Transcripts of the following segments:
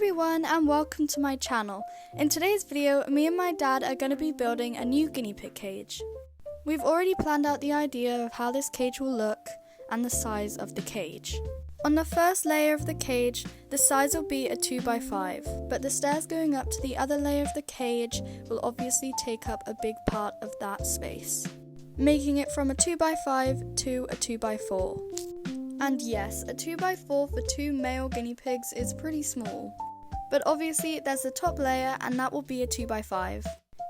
everyone and welcome to my channel. In today's video, me and my dad are going to be building a new guinea pig cage. We've already planned out the idea of how this cage will look and the size of the cage. On the first layer of the cage, the size will be a 2x5, but the stairs going up to the other layer of the cage will obviously take up a big part of that space, making it from a 2x5 to a 2x4. And yes, a 2x4 for two male guinea pigs is pretty small. But obviously there's the top layer and that will be a 2x5,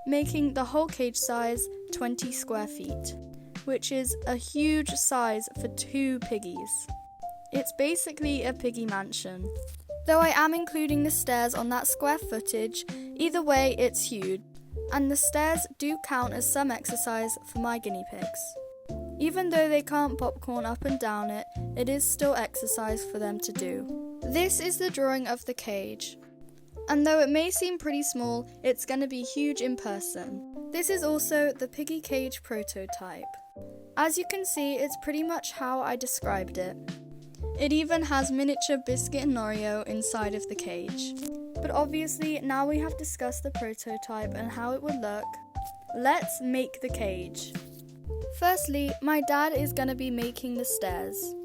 making the whole cage size 20 square feet, which is a huge size for two piggies. It's basically a piggy mansion. Though I am including the stairs on that square footage, either way it's huge. And the stairs do count as some exercise for my guinea pigs. Even though they can't popcorn up and down it, it is still exercise for them to do. This is the drawing of the cage. And though it may seem pretty small, it's going to be huge in person. This is also the piggy cage prototype. As you can see, it's pretty much how I described it. It even has miniature biscuit and Oreo inside of the cage. But obviously, now we have discussed the prototype and how it would look. Let's make the cage. Firstly, my dad is going to be making the stairs.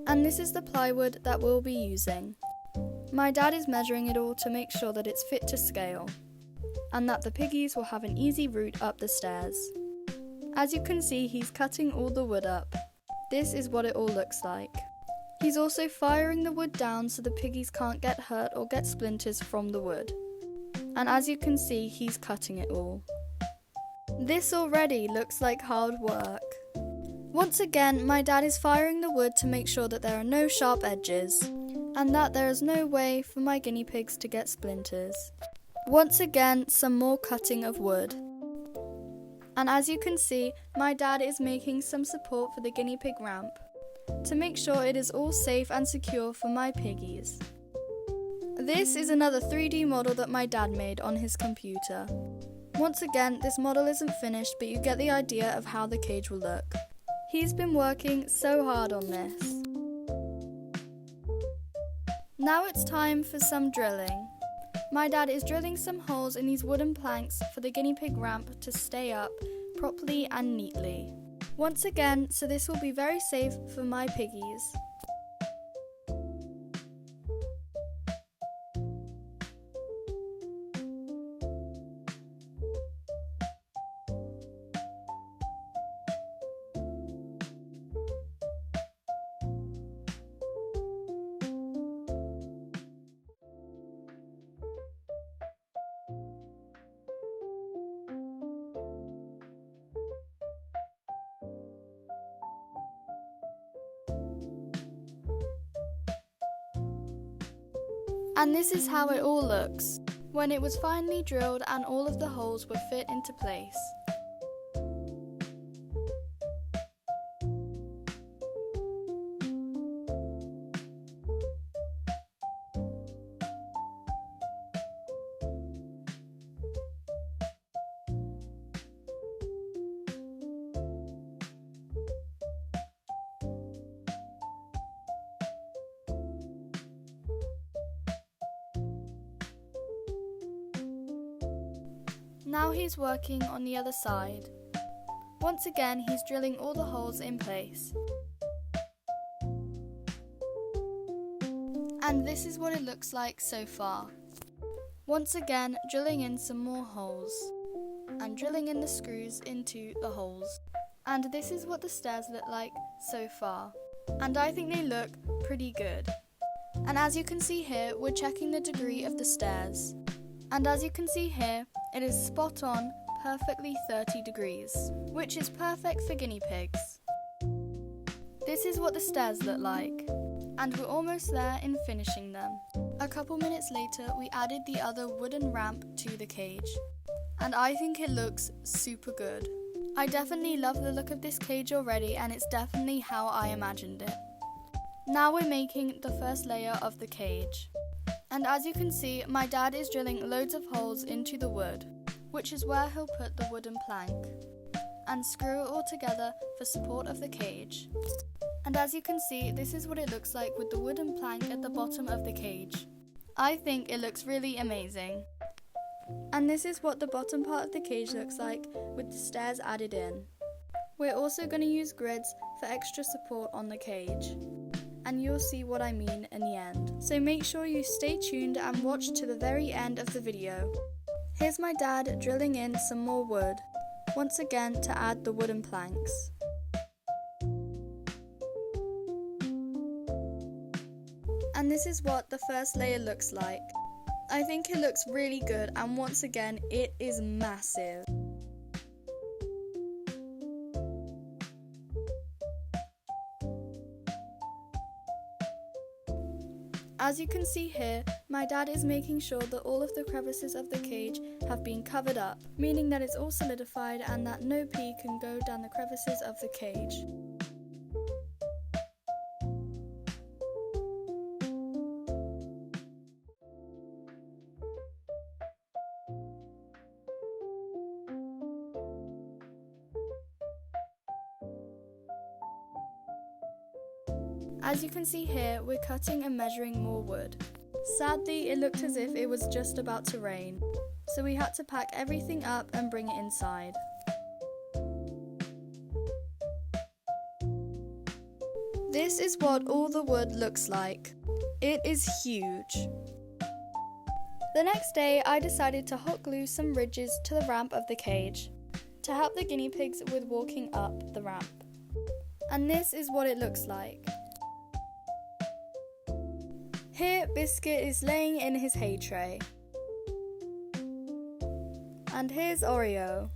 And this is the plywood that we'll be using. My dad is measuring it all to make sure that it's fit to scale, and that the piggies will have an easy route up the stairs. As you can see, he's cutting all the wood up. This is what it all looks like. He's also firing the wood down so the piggies can't get hurt or get splinters from the wood. And as you can see, he's cutting it all. This already looks like hard work. Once again, my dad is firing the wood to make sure that there are no sharp edges, and that there is no way for my guinea pigs to get splinters. Once again, some more cutting of wood. And as you can see, my dad is making some support for the guinea pig ramp, to make sure it is all safe and secure for my piggies. This is another 3D model that my dad made on his computer. Once again, this model isn't finished, but you get the idea of how the cage will look. He's been working so hard on this. Now it's time for some drilling. My dad is drilling some holes in these wooden planks for the guinea pig ramp to stay up properly and neatly. Once again, so this will be very safe for my piggies. And this is how it all looks, when it was finally drilled and all of the holes were fit into place. Now he's working on the other side. Once again, he's drilling all the holes in place. And this is what it looks like so far. Once again, drilling in some more holes. And drilling in the screws into the holes. And this is what the stairs look like so far. And I think they look pretty good. And as you can see here, we're checking the degree of the stairs. And as you can see here, it is spot on, perfectly 30 degrees, which is perfect for guinea pigs. This is what the stairs look like, and we're almost there in finishing them. A couple minutes later, we added the other wooden ramp to the cage, and I think it looks super good. I definitely love the look of this cage already, and it's definitely how I imagined it. Now we're making the first layer of the cage. And as you can see, my dad is drilling loads of holes into the wood, which is where he'll put the wooden plank, and screw it all together for support of the cage. And as you can see, this is what it looks like with the wooden plank at the bottom of the cage. I think it looks really amazing. And this is what the bottom part of the cage looks like with the stairs added in. We're also going to use grids for extra support on the cage, and you'll see what I mean in the end. So make sure you stay tuned and watch to the very end of the video. Here's my dad drilling in some more wood, once again to add the wooden planks. And this is what the first layer looks like. I think it looks really good, and once again it is massive. As you can see here, my dad is making sure that all of the crevices of the cage have been covered up, meaning that it's all solidified and that no pee can go down the crevices of the cage. As you can see here, we're cutting and measuring more wood. Sadly, it looked as if it was just about to rain, so we had to pack everything up and bring it inside. This is what all the wood looks like. It is huge. The next day, I decided to hot glue some ridges to the ramp of the cage to help the guinea pigs with walking up the ramp. And this is what it looks like. Here, Biscuit is laying in his hay tray. And here's Oreo.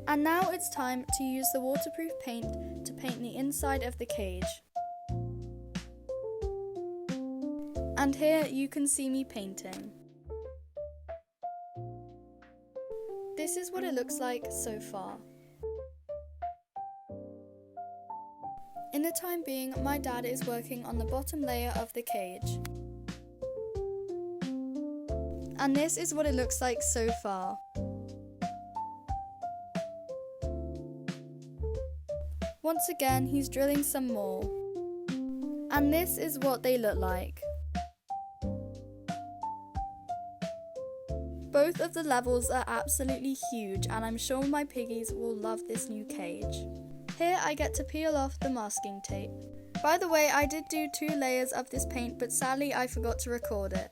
And now it's time to use the waterproof paint to paint the inside of the cage. And here you can see me painting. This is what it looks like so far. In the time being, my dad is working on the bottom layer of the cage. And this is what it looks like so far. Once again, he's drilling some more. And this is what they look like. Both of the levels are absolutely huge, and I'm sure my piggies will love this new cage. Here I get to peel off the masking tape. By the way, I did do 2 layers of this paint, but sadly I forgot to record it.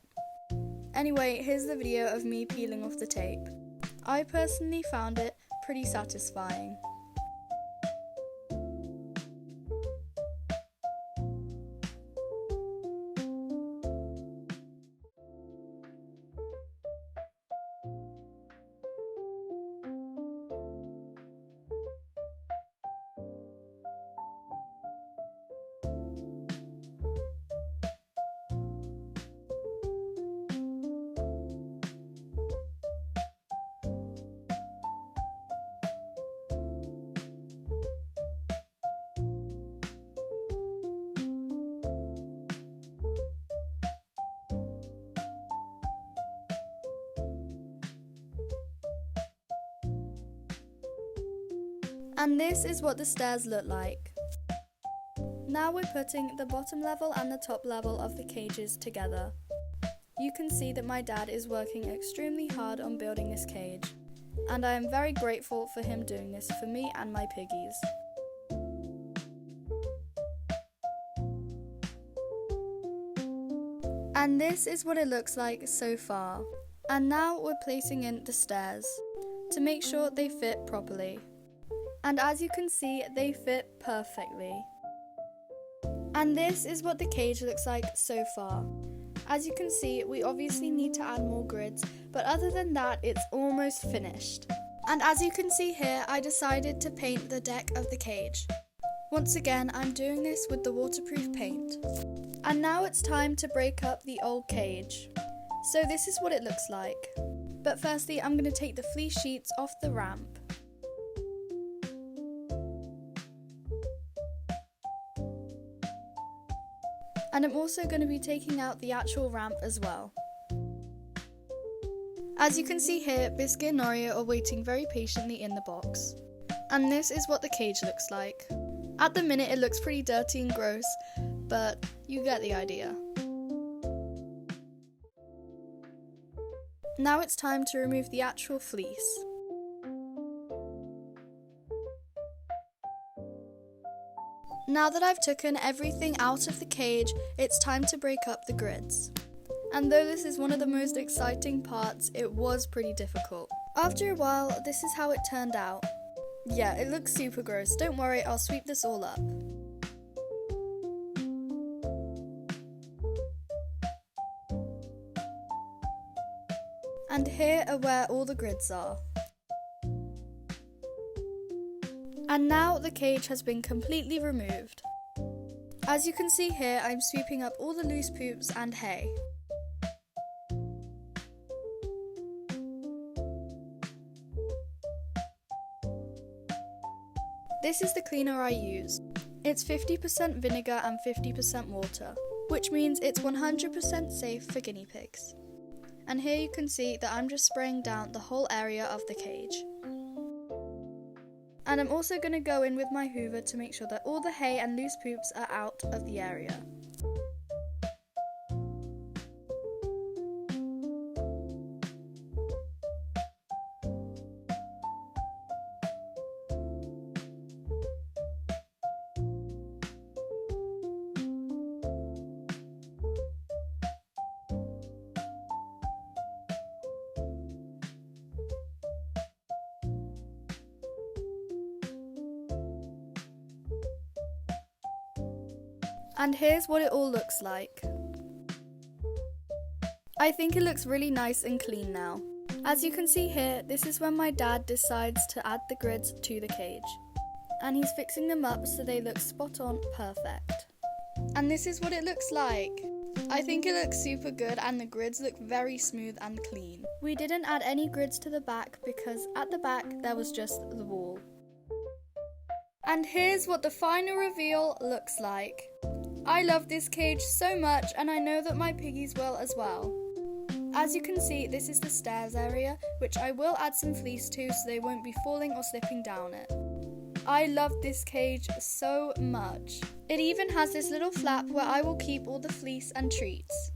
Anyway, here's the video of me peeling off the tape. I personally found it pretty satisfying. And this is what the stairs look like. Now we're putting the bottom level and the top level of the cages together. You can see that my dad is working extremely hard on building this cage, and I am very grateful for him doing this for me and my piggies. And this is what it looks like so far. And now we're placing in the stairs to make sure they fit properly. And as you can see, they fit perfectly. And this is what the cage looks like so far. As you can see, we obviously need to add more grids, but other than that, it's almost finished. And as you can see here, I decided to paint the deck of the cage. Once again, I'm doing this with the waterproof paint. And now it's time to break up the old cage. So this is what it looks like. But firstly, I'm going to take the fleece sheets off the ramp. And I'm also going to be taking out the actual ramp as well. As you can see here, Biscuit and Oreo are waiting very patiently in the box. And this is what the cage looks like. At the minute it looks pretty dirty and gross, but you get the idea. Now it's time to remove the actual fleece. Now that I've taken everything out of the cage, it's time to break up the grids. And though this is one of the most exciting parts, it was pretty difficult. After a while, this is how it turned out. Yeah, it looks super gross. Don't worry, I'll sweep this all up. And here are where all the grids are. And now the cage has been completely removed. As you can see here, I'm sweeping up all the loose poops and hay. This is the cleaner I use. It's 50% vinegar and 50% water, which means it's 100% safe for guinea pigs. And here you can see that I'm just spraying down the whole area of the cage. And I'm also going to go in with my hoover to make sure that all the hay and loose poops are out of the area. And here's what it all looks like. I think it looks really nice and clean now. As you can see here, this is when my dad decides to add the grids to the cage. And he's fixing them up so they look spot on perfect. And this is what it looks like. I think it looks super good and the grids look very smooth and clean. We didn't add any grids to the back because at the back there was just the wall. And here's what the final reveal looks like. I love this cage so much and I know that my piggies will as well. As you can see, this is the stairs area, which I will add some fleece to so they won't be falling or slipping down it. I love this cage so much. It even has this little flap where I will keep all the fleece and treats.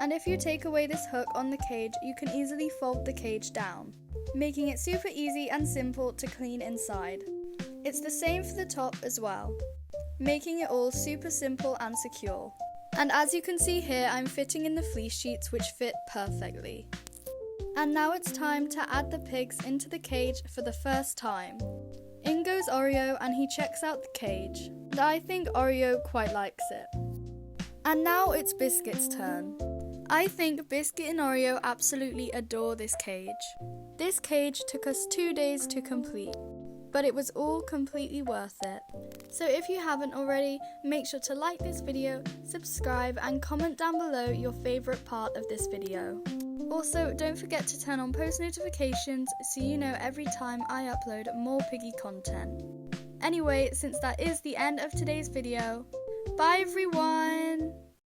And if you take away this hook on the cage, you can easily fold the cage down, making it super easy and simple to clean inside. It's the same for the top as well, making it all super simple and secure. And as you can see here, I'm fitting in the fleece sheets which fit perfectly. And now it's time to add the pigs into the cage for the first time. In goes Oreo and he checks out the cage. And I think Oreo quite likes it. And now it's Biscuit's turn. I think Biscuit and Oreo absolutely adore this cage. This cage took us 2 days to complete, but it was all completely worth it. So if you haven't already, make sure to like this video, subscribe and comment down below your favourite part of this video. Also, don't forget to turn on post notifications so you know every time I upload more piggy content. Anyway, since that is the end of today's video, bye everyone!